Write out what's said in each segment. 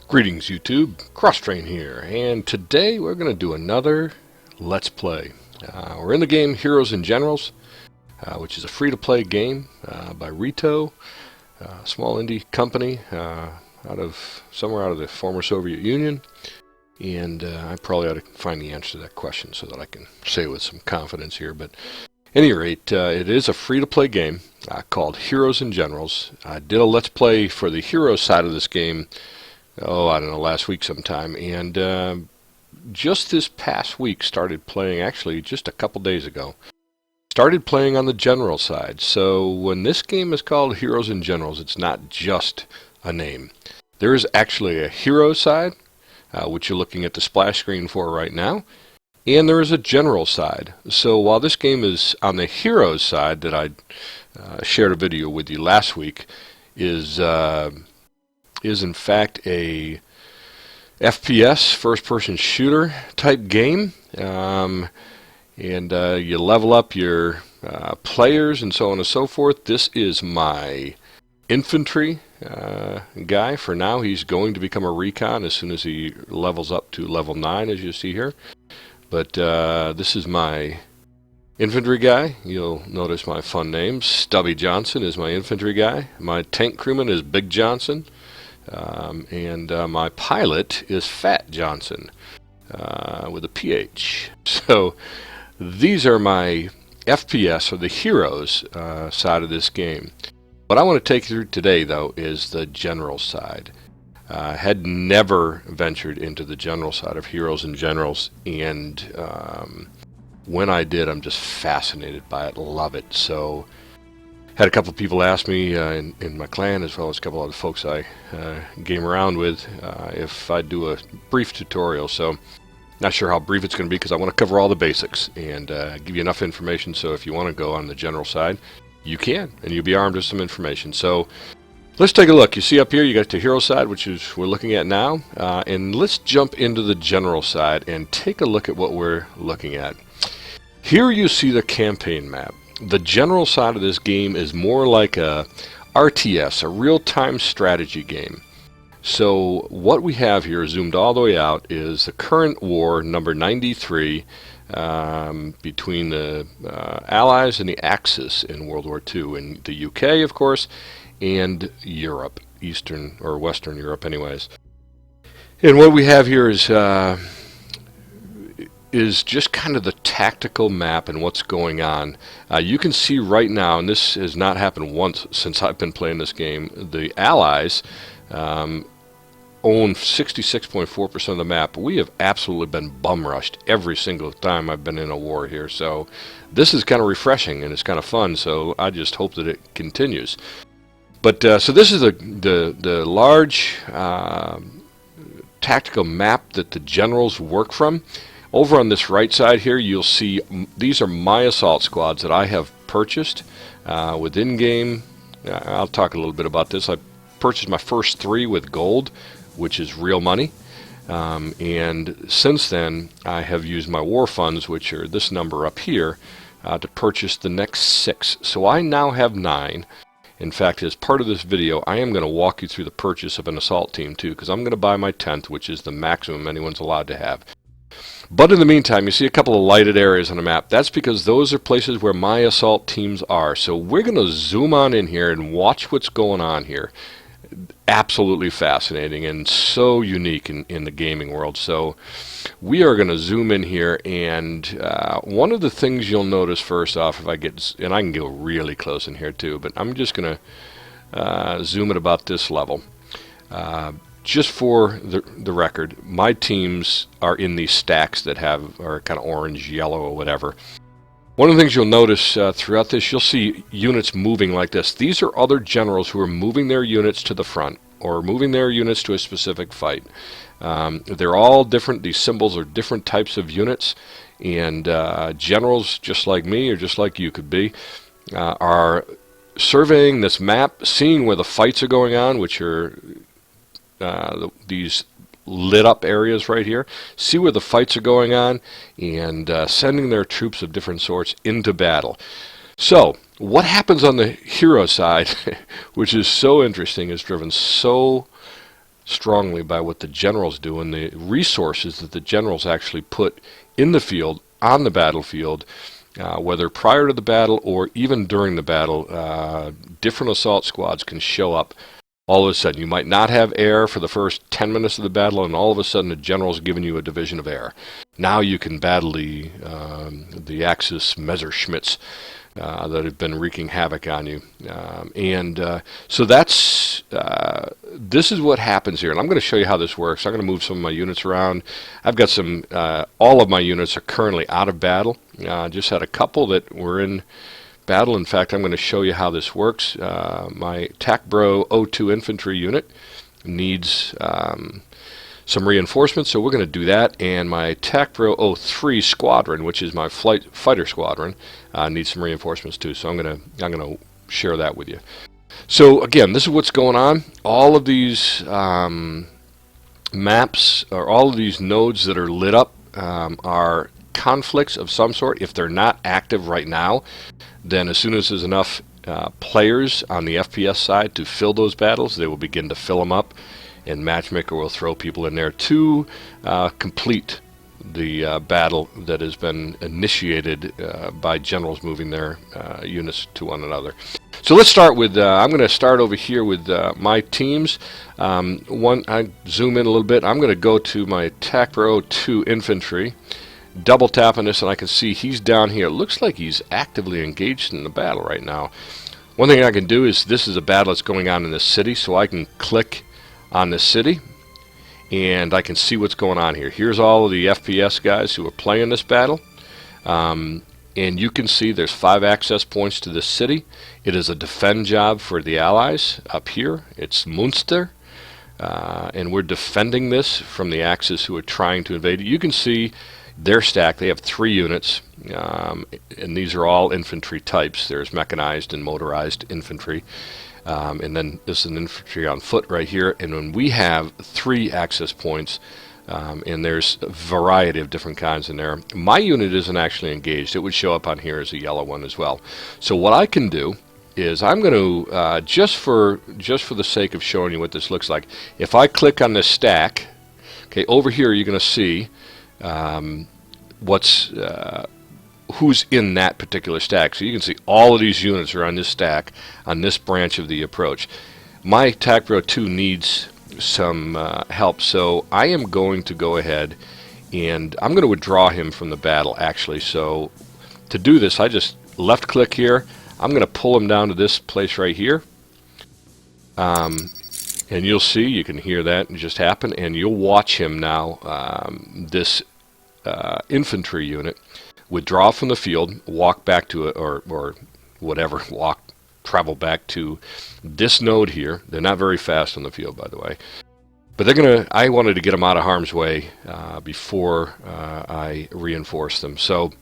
Greetings YouTube, Crosstrain here, and today we're going to do another Let's Play. We're in the game Heroes and Generals, which is a free-to-play game by Rito, a small indie company somewhere out of the former Soviet Union. And I probably ought to find the answer to that question so that I can say it with some confidence here. But at any rate, it is a free-to-play game called Heroes and Generals. I did a Let's Play for the Heroes side of this game I don't know, last week sometime, and just this past week started playing, actually just a couple days ago, started playing on the general side. So when this game is called Heroes and Generals, it's not just a name. There is actually a hero side, which you're looking at the splash screen for right now, and there is a general side. So while this game is on the heroes side that I shared a video with you last week, is in fact a FPS, first-person shooter type game, and you level up your players and so on and so forth. This is my infantry guy for now. He's going to become a recon as soon as he levels up to level 9, as you see here. But this is my infantry guy. You'll notice my fun name. Stubby Johnson is my infantry guy. My tank crewman is Big Johnson. And my pilot is Fat Johnson with a PH. So these are my FPS, or the heroes side of this game. What I want to take you through today, though, is the general side. Had never ventured into the general side of Heroes and Generals, and when I did, I'm just fascinated by it, love it. So had a couple of people ask me in my clan, as well as a couple of other folks I game around with, if I'd do a brief tutorial. So not sure how brief it's going to be, because I want to cover all the basics and give you enough information so if you want to go on the general side, you can, and you'll be armed with some information. So let's take a look. You see up here, you got the hero side, which is we're looking at now, and let's jump into the general side and take a look at what we're looking at. Here you see the campaign map. The general side of this game is more like a RTS, a real-time strategy game. So what we have here, zoomed all the way out, is the current war, number 93, between the Allies and the Axis in World War II, in the UK, of course, and Europe, Eastern or Western Europe anyways. And what we have here is just kind of the tactical map and what's going on. You can see right now, and this has not happened once since I've been playing this game, the Allies own 66.4% of the map. We have absolutely been bum rushed every single time I've been in a war here. So this is kind of refreshing and it's kind of fun. So I just hope that it continues. But so this is the large tactical map that the generals work from. Over on this right side here, you'll see these are my assault squads that I have purchased within game. I'll talk a little bit about this. I purchased my first 3 with gold, which is real money. And since then, I have used my war funds, which are this number up here, to purchase the next 6. So I now have 9. In fact, as part of this video, I am going to walk you through the purchase of an assault team too, because I'm going to buy my 10th, which is the maximum anyone's allowed to have. But in the meantime, you see a couple of lighted areas on the map. That's because those are places where my assault teams are. So we're going to zoom on in here and watch what's going on here. Absolutely fascinating and so unique in the gaming world. So we are going to zoom in here, and one of the things you'll notice first off, if I get, and I can go really close in here too, but I'm just going to zoom at about this level. Just for the record, my teams are in these stacks that are kind of orange, yellow, or whatever. One of the things you'll notice throughout this, you'll see units moving like this. These are other generals who are moving their units to the front or moving their units to a specific fight. They're all different. These symbols are different types of units, and generals, just like me or just like you could be, are surveying this map, seeing where the fights are going on, which are these lit up areas right here, see where the fights are going on, and sending their troops of different sorts into battle. So what happens on the hero side, which is so interesting, is driven so strongly by what the generals do and the resources that the generals actually put in the field, on the battlefield, whether prior to the battle or even during the battle. Different assault squads can show up all of a sudden. You might not have air for the first 10 minutes of the battle, and all of a sudden the general's giving you a division of air. Now you can battle the Axis Messerschmitts that have been wreaking havoc on you. So that's this is what happens here, and I'm going to show you how this works. I'm going to move some of my units around. I've got some, all of my units are currently out of battle. Just had a couple that were in battle. In fact, I'm going to show you how this works. My TACBRO 02 infantry unit needs some reinforcements, so we're going to do that. And my TACBRO 03 squadron, which is my fighter squadron, needs some reinforcements too. So I'm going to share that with you. So again, this is what's going on. All of these maps, or all of these nodes that are lit up, are conflicts of some sort. If they're not active right now, then as soon as there's enough players on the FPS side to fill those battles, they will begin to fill them up, and Matchmaker will throw people in there to complete the battle that has been initiated by generals moving their units to one another. So let's start with, I'm going to start over here with my teams. I zoom in a little bit. I'm going to go to my TACBRO 02 infantry, double tap on this, and I can see he's down here. It looks like he's actively engaged in the battle right now. One thing I can do is, this is a battle that's going on in the city, so I can click on the city and I can see what's going on here. Here's all of the FPS guys who are playing this battle, and you can see there's 5 access points to this city. It is a defend job for the Allies up here. It's Munster, and we're defending this from the Axis who are trying to invade it. You can see their stack. They have 3 units, and these are all infantry types. There's mechanized and motorized infantry. And then this is an infantry on foot right here. And when we have 3 access points, and there's a variety of different kinds in there. My unit isn't actually engaged. It would show up on here as a yellow one as well. So what I can do is, I'm going to, just for the sake of showing you what this looks like, if I click on this stack, okay, over here you're going to see who's in that particular stack. So you can see all of these units are on this stack, on this branch of the approach. My TACBRO 02 needs some help, so I am going to go ahead and I'm going to withdraw him from the battle, actually. So to do this, I just left click here. I'm going to pull him down to this place right here, and you'll see, you can hear that just happen, and you'll watch him now, this infantry unit, withdraw from the field, walk back to it, or whatever, travel back to this node here. They're not very fast on the field, by the way, but they're gonna. I wanted to get them out of harm's way before I reinforce them. So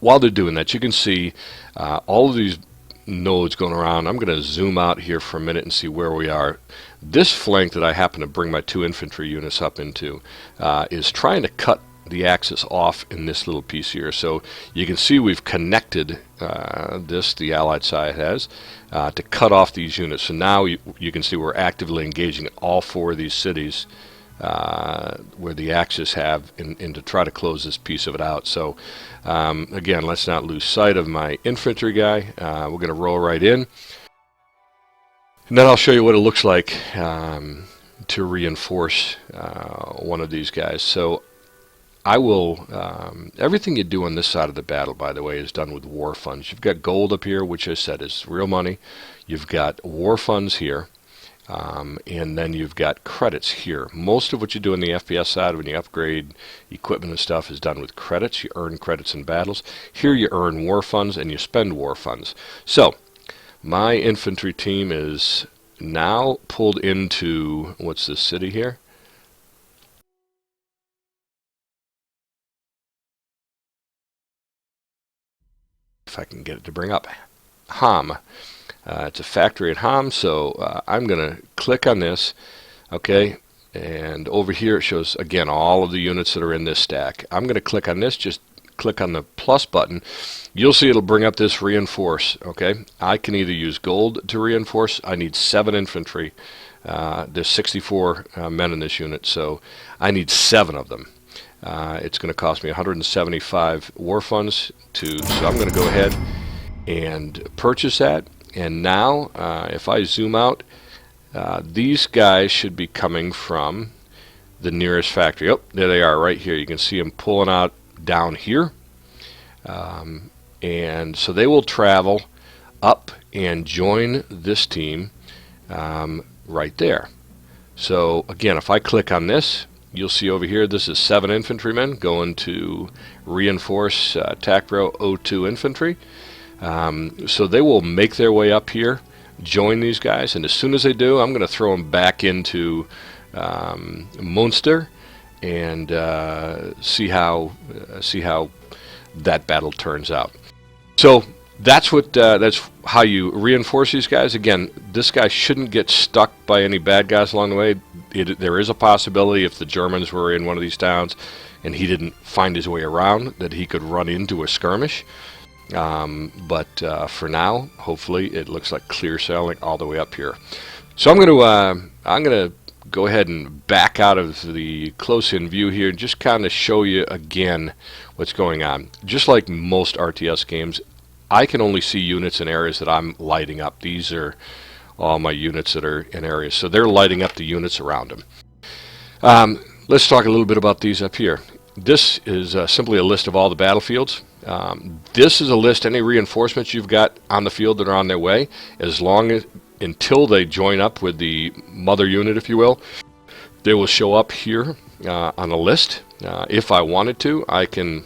while they're doing that, you can see all of these nodes going around. I'm going to zoom out here for a minute and see where we are. This flank that I happen to bring my 2 infantry units up into is trying to cut the axis off in this little piece here. So you can see we've connected the Allied side has, to cut off these units. So now you can see we're actively engaging in all 4 of these cities where the Axis have, and to try to close this piece of it out. So again, let's not lose sight of my infantry guy. We're going to roll right in, and then I'll show you what it looks like to reinforce one of these guys. So I will, everything you do on this side of the battle, by the way, is done with war funds. You've got gold up here, which I said is real money. You've got war funds here, and then you've got credits here. Most of what you do on the FPS side when you upgrade equipment and stuff is done with credits. You earn credits in battles. Here you earn war funds and you spend war funds. So my infantry team is now pulled into, what's this city here? If I can get it to bring up, Ham. It's a factory at Ham, so I'm going to click on this, okay, and over here it shows, again, all of the units that are in this stack. I'm going to click on this, just click on the plus button. You'll see it'll bring up this reinforce, okay. I can either use gold to reinforce. I need 7 infantry There's 64 men in this unit, so I need 7 of them. It's going to cost me 175 war funds so I'm going to go ahead and purchase that. And now, if I zoom out, these guys should be coming from the nearest factory. Oh, there they are right here. You can see them pulling out down here. And so they will travel up and join this team right there. So again, if I click on this, you'll see over here this is 7 infantrymen going to reinforce TAC Bureau 02 infantry. So they will make their way up here, join these guys, and as soon as they do, I'm going to throw them back into Munster and see how that battle turns out. So that's how you reinforce these guys. Again, this guy shouldn't get stuck by any bad guys along the way. There is a possibility if the Germans were in one of these towns and he didn't find his way around that he could run into a skirmish. But for now, hopefully, it looks like clear sailing all the way up here. So I'm gonna go ahead and back out of the close-in view here and just kind of show you again what's going on. Just like most RTS games, I can only see units in areas that I'm lighting up. These are all my units that are in areas, so they're lighting up the units around them. Let's talk a little bit about these up here. This is simply a list of all the battlefields. This is a list, any reinforcements you've got on the field that are on their way, until they join up with the mother unit, if you will. They will show up here on a list. If I wanted to, I can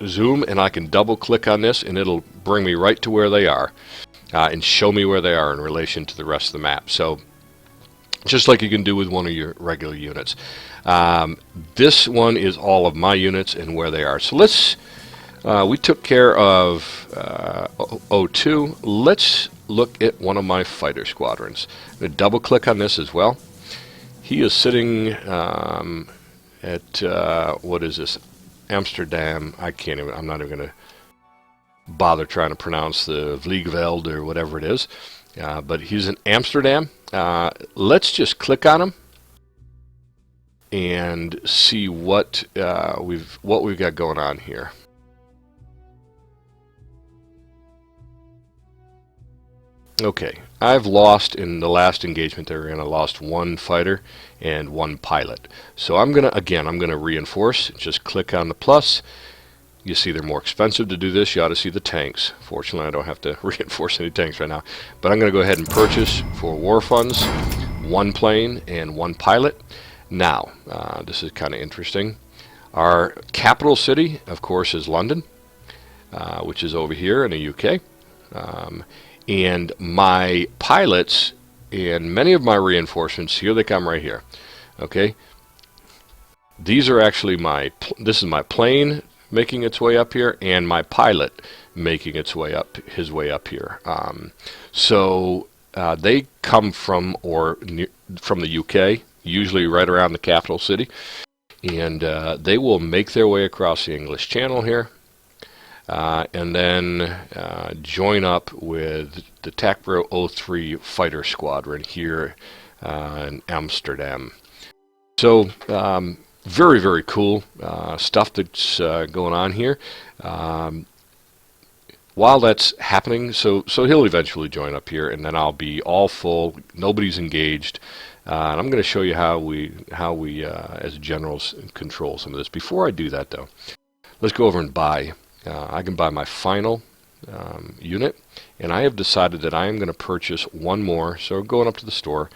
zoom and I can double click on this and it'll bring me right to where they are and show me where they are in relation to the rest of the map. So just like you can do with one of your regular units. This one is all of my units and where they are. So we took care of 02. Let's look at one of my fighter squadrons. I'm going to double click on this as well. He is sitting at what is this? Amsterdam. I'm not even going to bother trying to pronounce the Vliegveld or whatever it is. But he's in Amsterdam. Let's just click on him and see what we've got going on here. Okay, I've lost in the last engagement they were in. I lost 1 fighter and 1 pilot. So I'm gonna reinforce. Just click on the plus. You see they're more expensive to do this. You ought to see the tanks. Fortunately, I don't have to reinforce any tanks right now. But I'm gonna go ahead and purchase for war funds 1 plane and 1 pilot. Now, this is kind of interesting. Our capital city, of course, is London, which is over here in the UK. And my pilots and many of my reinforcements, here they come right here. Okay, these are actually this is my plane making its way up here and my pilot making his way up here. So they come from the UK, usually right around the capital city, and they will make their way across the English Channel here. And then join up with the TAC Bureau 03 fighter squadron here in Amsterdam. So very, very cool stuff that's going on here. While that's happening, so he'll eventually join up here, and then I'll be all full. Nobody's engaged. And I'm going to show you how we as generals control some of this. Before I do that, though, let's go over and buy. I can buy my final unit, and I have decided that I am going to purchase 1 more. So going up to the store,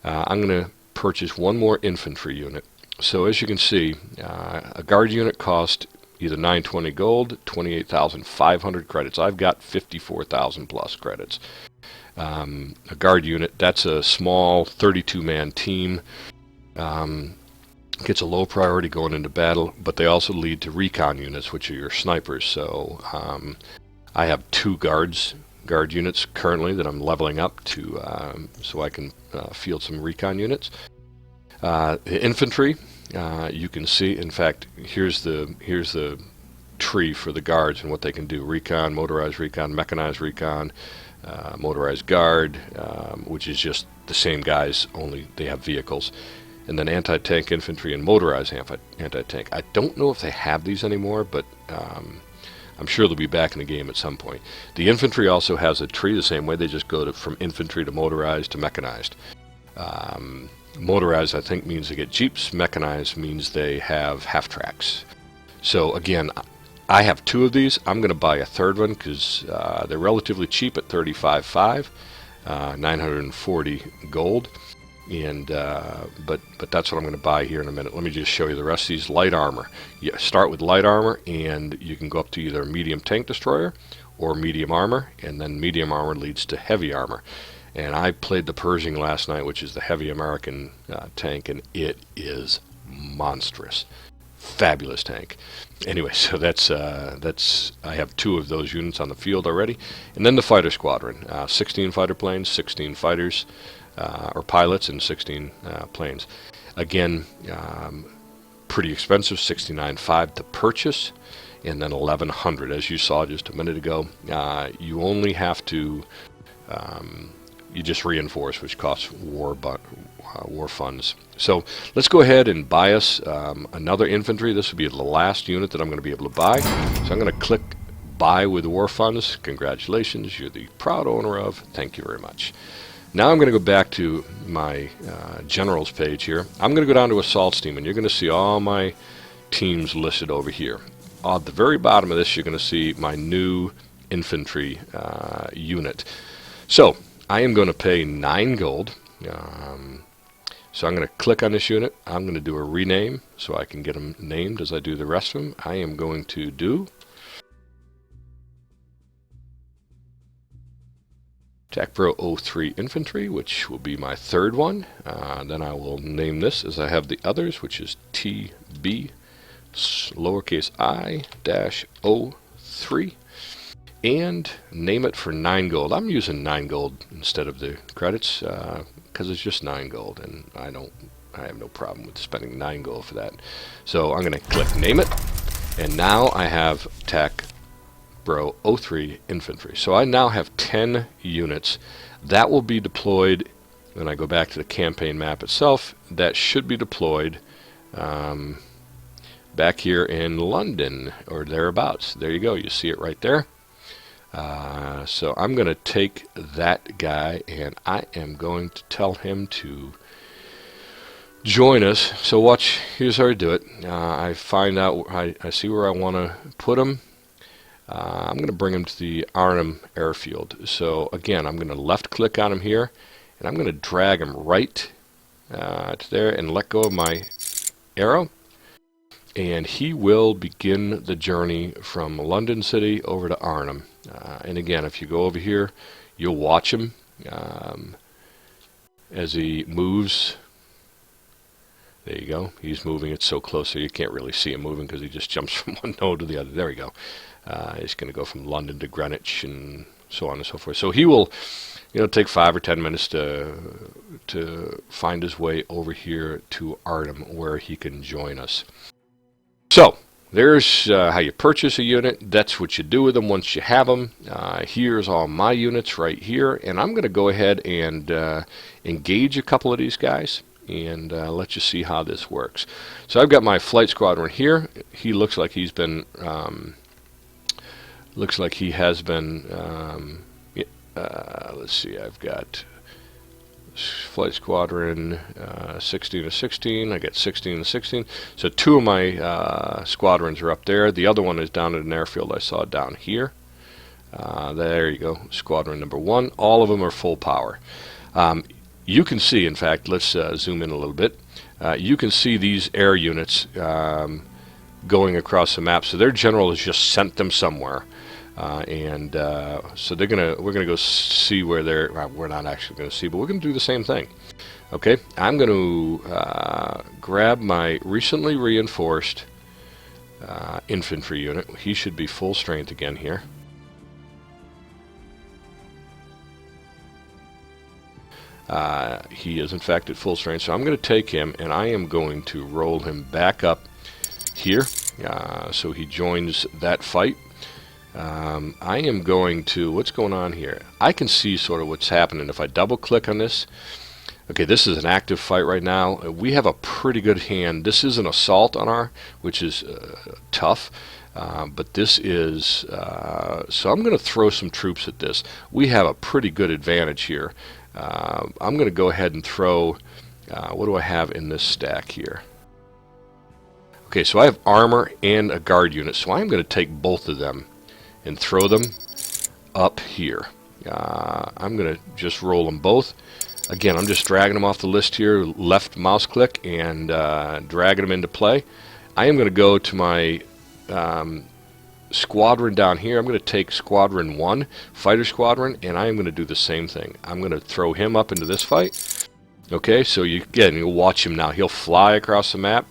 I'm going to purchase 1 more infantry unit. So as you can see, a guard unit cost either 920 gold, 28,500 credits. I've got 54,000 plus credits. A guard unit, that's a small 32-man team. Gets a low priority going into battle, but they also lead to recon units, which are your snipers. So I have 2 guard units currently that I'm leveling up to, so I can field some recon units. The infantry, you can see. In fact, here's the tree for the guards and what they can do: recon, motorized recon, mechanized recon, motorized guard, which is just the same guys, only they have vehicles. And then anti-tank infantry and motorized anti-tank. I don't know if they have these anymore, but I'm sure they'll be back in the game at some point. The infantry also has a tree the same way. They just go from infantry to motorized to mechanized. Motorized, I think, means they get jeeps. Mechanized means they have half-tracks. So again, I have 2 of these. I'm going to buy a third one because they're relatively cheap at $35.5, 940 gold. And but that's what I'm going to buy here in a minute. Let me just show you the rest of these. Light armor. You start with light armor, and you can go up to either medium tank destroyer or medium armor, and then medium armor leads to heavy armor. And I played the Pershing last night, which is the heavy American tank, and it is monstrous. Fabulous tank. Anyway, so that's I have 2 of those units on the field already. And then the fighter squadron. 16 fighter planes, 16 fighters. Or pilots, and 16 planes. Again, pretty expensive, $69.5 to purchase, and then $1,100, as you saw just a minute ago. You only have to, you just reinforce, which costs war funds. So let's go ahead and buy us another infantry. This will be the last unit that I'm going to be able to buy. So I'm going to click buy with war funds. Congratulations, you're the proud owner of. Thank you very much. Now I'm going to go back to my generals page here. I'm going to go down to assaults team, and you're going to see all my teams listed over here. At the very bottom of this, you're going to see my new infantry unit. So I am going to pay 9 gold. So I'm going to click on this unit. I'm going to do a rename so I can get them named as I do the rest of them. I am going to do TacPro 03 Infantry, which will be my third one. Then I will name this as I have the others, which is TB lowercase I dash 03, and name it for 9 gold. I'm using 9 gold instead of the credits because it's just 9 gold, and I have no problem with spending 9 gold for that. So I'm going to click name it, and now I have TacPro 03 Infantry. So I now have 10 units that will be deployed when I go back to the campaign map itself. That should be deployed back here in London or thereabouts. There you go. You see it right there. So I'm going to take that guy, and I am going to tell him to join us. So watch, here's how I do it. I find out, I see where I want to put him. I'm going to bring him to the Arnhem airfield. So again, I'm going to left click on him here, and I'm going to drag him right to there and let go of my arrow. And he will begin the journey from London City over to Arnhem. And again, if you go over here, you'll watch him as he moves. There you go. He's moving. It's so close, so you can't really see him moving because he just jumps from one node to the other. There we go. He's going to go from London to Greenwich and so on and so forth. So he will, take 5 or 10 minutes to find his way over here to Arnhem, where he can join us. So there's how you purchase a unit. That's what you do with them once you have them. Here's all my units right here, and I'm going to go ahead and engage a couple of these guys and let you see how this works. So I've got my flight squadron here. He looks like he's been has been let's see, I've got flight squadron 16 to 16. I got 16 to 16. So 2 of my squadrons are up there. The other one is down at an airfield I saw down here. There you go, squadron number 1. All of them are full power. You can see, in fact, let's zoom in a little bit. You can see these air units going across the map. So their general has just sent them somewhere. So we're gonna go see where they're. We're not actually going to see, but we're going to do the same thing. Okay, I'm going to grab my recently reinforced infantry unit. He should be full strength again here. He is in fact at full strength, so I'm going to take him and I am going to roll him back up here, so he joins that fight. I am going to, what's going on here? I can see sort of what's happening. If I double click on this, Okay, this is an active fight right now. We have a pretty good hand. This is an assault on our, which is tough. But this is, so I'm going to throw some troops at this. We have a pretty good advantage here. I'm going to go ahead and throw, what do I have in this stack here? Okay, so I have armor and a guard unit, so I'm going to take both of them and throw them up here. I'm going to just roll them both. Again, I'm just dragging them off the list here, left mouse click, and dragging them into play. I am going to go to my squadron down here. I'm going to take Squadron 1, Fighter Squadron, and I am going to do the same thing. I'm going to throw him up into this fight. Okay, so you'll watch him now. He'll fly across the map.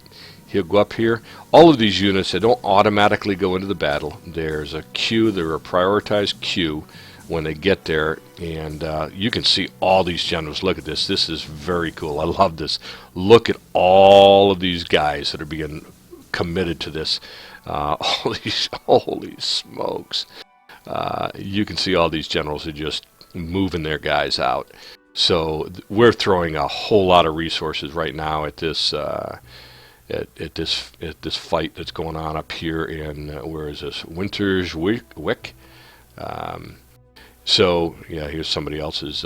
He'll go up here. All of these units, they don't automatically go into the battle. There's a queue. They're a prioritized queue when they get there, and you can see all these generals. Look at this. This is very cool. I love this. Look at all of these guys that are being committed to this. All these, holy smokes. You can see all these generals are just moving their guys out. So we're throwing a whole lot of resources right now at this at this fight that's going on up here in where is this, Winter's Wick. So yeah, here's somebody else's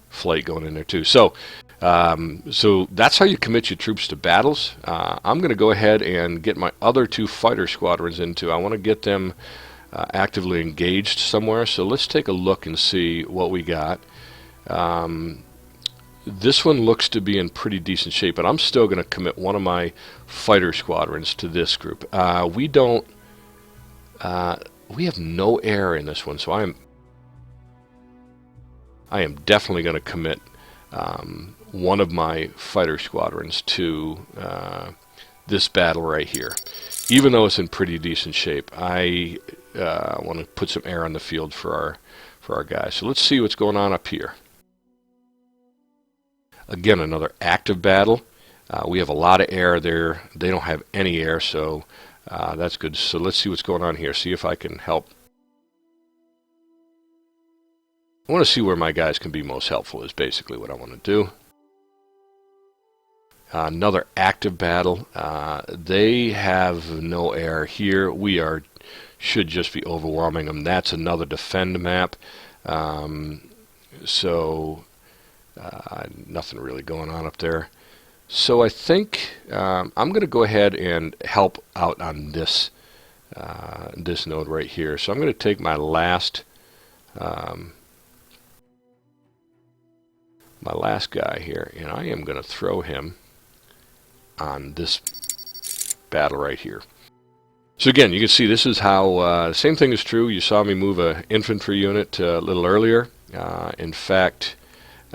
flight going in there too. So so that's how you commit your troops to battles. I'm going to go ahead and get my other 2 fighter squadrons into. I want to get them actively engaged somewhere. So let's take a look and see what we got. This one looks to be in pretty decent shape, but I'm still going to commit one of my fighter squadrons to this group. We have no air in this one, so I am definitely going to commit one of my fighter squadrons to this battle right here. Even though it's in pretty decent shape, I want to put some air on the field for our guys. So let's see what's going on up here. Again, another active battle. We have a lot of air there. They don't have any air, so that's good. So let's see what's going on here. See if I can help. I want to see where my guys can be most helpful is basically what I want to do. Another active battle. They have no air here. We should just be overwhelming them. That's another defend map. Nothing really going on up there. So I think I'm going to go ahead and help out on this this node right here. So I'm going to take my last guy here, and I am going to throw him on this battle right here. So again, you can see this is how the same thing is true. You saw me move an infantry unit a little earlier. In fact,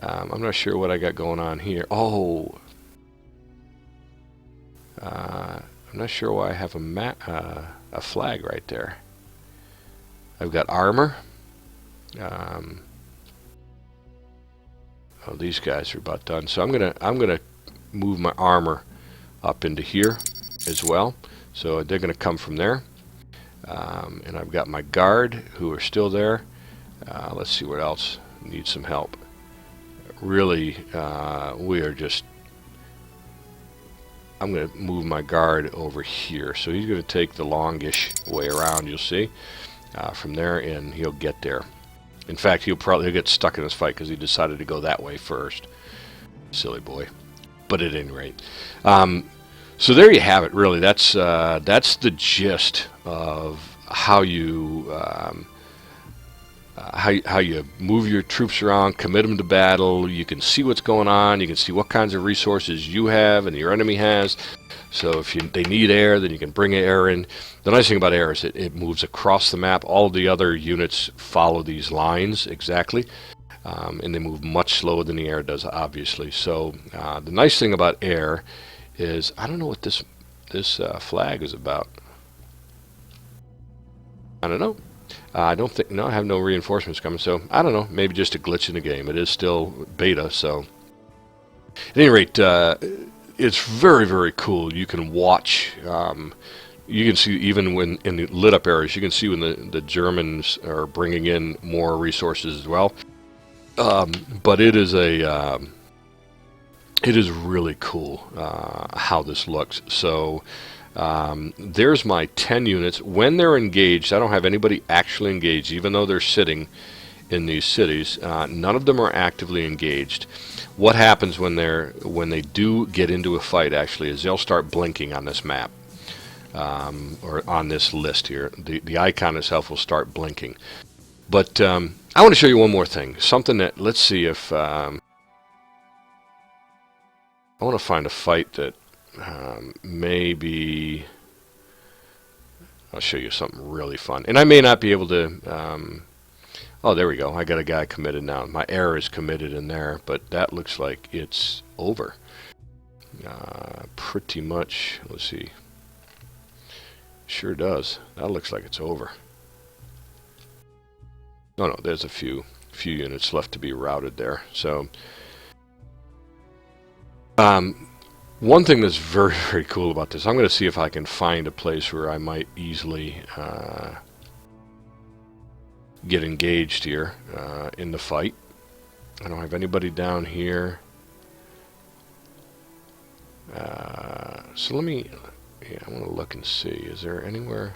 I'm not sure what I got going on here. Oh, I'm not sure why I have a flag right there. I've got armor. Oh, these guys are about done. So I'm gonna move my armor up into here as well. So they're gonna come from there. And I've got my guard who are still there. Let's see what else needs some help. Really, we are just. I'm going to move my guard over here. So he's going to take the longish way around, you'll see, from there, and he'll get there. In fact, he'll get stuck in this fight because he decided to go that way first. Silly boy. But at any rate. So there you have it, really. That's the gist of how you how you move your troops around, commit them to battle. You can see what's going on. You can see what kinds of resources you have and your enemy has. So if they need air, then you can bring air in. The nice thing about air is it moves across the map. All of the other units follow these lines exactly, and they move much slower than the air does, obviously. So the nice thing about air is I don't know what this flag is about. I don't know. I don't think, no, I have no reinforcements coming, so I don't know, maybe just a glitch in the game. It is still beta, so at any rate, it's very, very cool. You can watch, you can see even when in the lit up areas, you can see when the Germans are bringing in more resources as well. But it is a it is really cool how this looks. So there's my 10 units. When they're engaged, I don't have anybody actually engaged, even though they're sitting in these cities. None of them are actively engaged. What happens when they do get into a fight actually is they'll start blinking on this map, or on this list here. The icon itself will start blinking. But I want to show you one more thing. Something that, let's see if I want to find a fight that maybe I'll show you something really fun. And I may not be able to. Oh, there we go. I got a guy committed now. My error is committed in there, but that looks like it's over. Pretty much. Let's see. Sure does. That looks like it's over. Oh no, there's a few units left to be routed there. So. One thing that's very, very cool about this, I'm going to see if I can find a place where I might easily get engaged here in the fight. I don't have anybody down here. So let me, yeah, I want to look and see. Is there anywhere?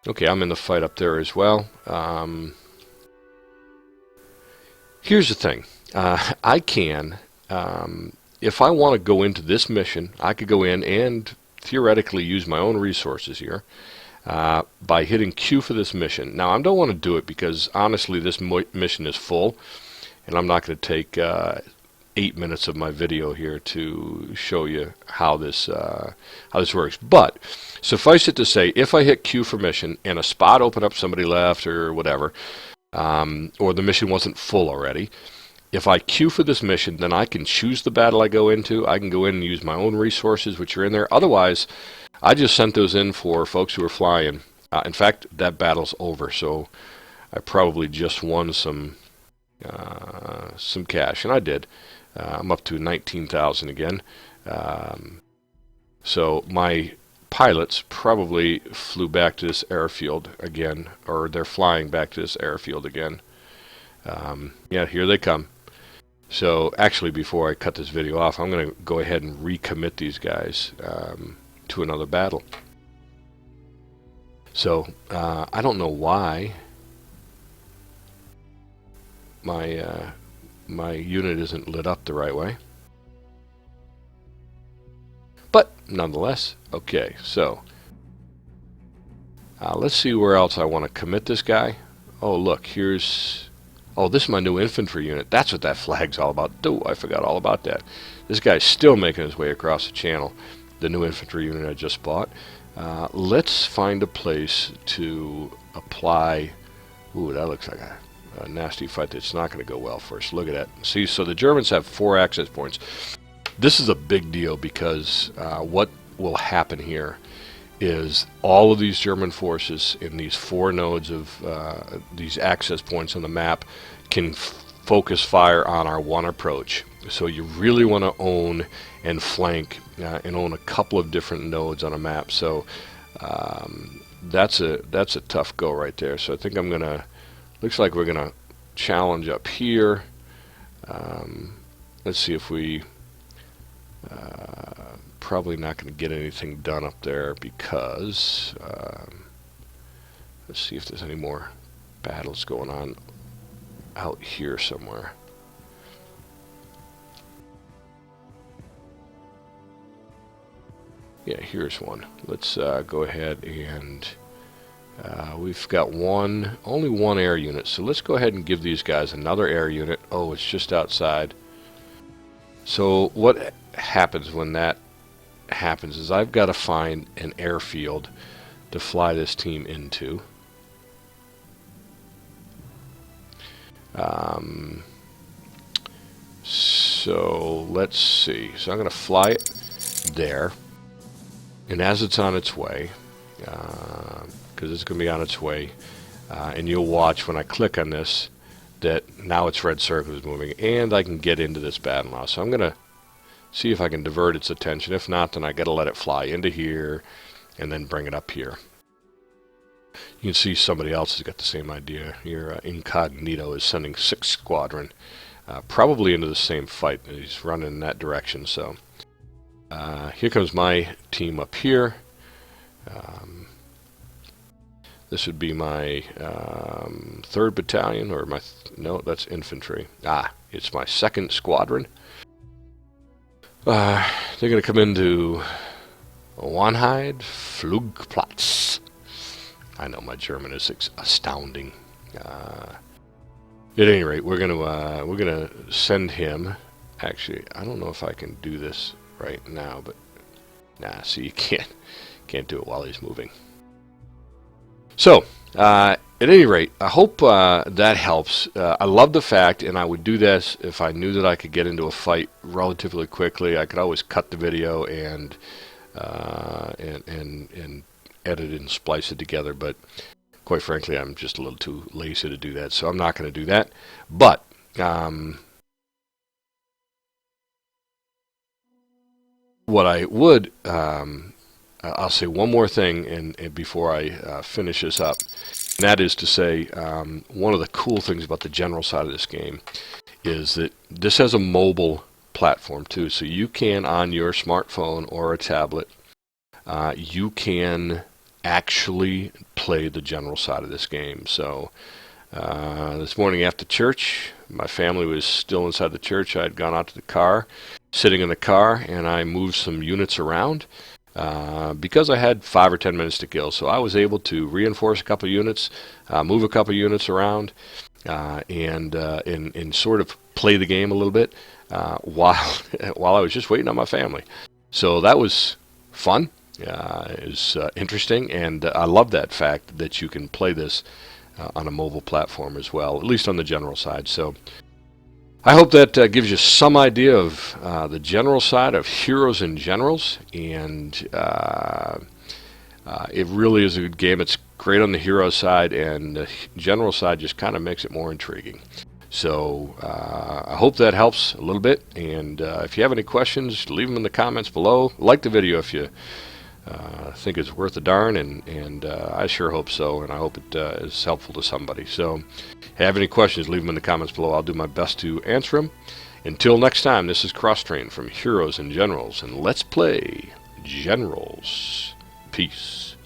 Okay, I'm in the fight up there as well. Here's the thing. I can, if I want to go into this mission, I could go in and theoretically use my own resources here by hitting Q for this mission. Now, I don't want to do it because, honestly, this mission is full, and I'm not going to take 8 minutes of my video here to show you how this works. But suffice it to say, if I hit Q for mission and a spot opened up, somebody left or whatever, or the mission wasn't full already, if I queue for this mission, then I can choose the battle I go into. I can go in and use my own resources, which are in there. Otherwise, I just sent those in for folks who are flying. In fact, that battle's over, so I probably just won some cash, and I did. I'm up to 19,000 again. So my pilots probably flew back to this airfield again, or they're flying back to this airfield again. Yeah, here they come. So actually, before I cut this video off, I'm going to go ahead and recommit these guys to another battle. So I don't know why my unit isn't lit up the right way. But nonetheless, okay, so let's see where else I want to commit this guy. Oh, look, here's... Oh, this is my new infantry unit. That's what that flag's all about. Oh, I forgot all about that. This guy's still making his way across the channel. The new infantry unit I just bought. Let's find a place to apply... Ooh, that looks like a nasty fight that's not going to go well for us. Look at that. See, so the Germans have 4 access points. This is a big deal because what will happen here is all of these German forces in these 4 nodes of these access points on the map can focus fire on our one approach. So you really want to own and flank and own a couple of different nodes on a map. So that's a tough go right there. So I think I'm gonna, looks like we're gonna challenge up here. Let's see if we probably not going to get anything done up there because let's see if there's any more battles going on out here somewhere. Yeah, here's one. Let's go ahead and we've got only one air unit, so let's go ahead and give these guys another air unit. Oh, it's just outside. So what happens when that happens is I've got to find an airfield to fly this team into. So let's see. So I'm going to fly it there, and as it's on its way, because it's going to be on its way, and you'll watch when I click on this that now its red circle is moving, and I can get into this battle now. So I'm going to see if I can divert its attention. If not, then I got to let it fly into here and then bring it up here. You can see somebody else has got the same idea. Here, Incognito is sending 6th Squadron, probably into the same fight. He's running in that direction. So here comes my team up here. This would be my 3rd Battalion, or my no, that's infantry. It's my 2nd Squadron. They're going to come into Wanhide Flugplatz. I know my German is astounding. At any rate, we're gonna send him. Actually, I don't know if I can do this right now, but nah. See, you can't do it while he's moving. So, at any rate, I hope that helps. I love the fact, and I would do this if I knew that I could get into a fight relatively quickly. I could always cut the video and edit it and splice it together, but quite frankly, I'm just a little too lazy to do that, so I'm not going to do that. But what I would, I'll say one more thing, and before I finish this up, and that is to say, one of the cool things about the general side of this game is that this has a mobile platform too, so you can, on your smartphone or a tablet, you can actually play the general side of this game. So this morning after church, my family was still inside the church. I had gone out to the car, sitting in the car, and I moved some units around because I had 5 or 10 minutes to kill. So I was able to reinforce a couple of units, move a couple of units around, and sort of play the game a little bit while I was just waiting on my family. So that was fun. It was interesting, and I love that fact that you can play this on a mobile platform as well, at least on the general side. So I hope that gives you some idea of the general side of Heroes and Generals, and it really is a good game. It's great on the hero side, and the general side just kind of makes it more intriguing. So I hope that helps a little bit, and if you have any questions, leave them in the comments below. Like the video if you think it's worth a darn, and I sure hope so, and I hope it is helpful to somebody. So if you have any questions, leave them in the comments below. I'll do my best to answer them. Until next time, this is Crosstrain from Heroes and Generals, and let's play Generals. Peace.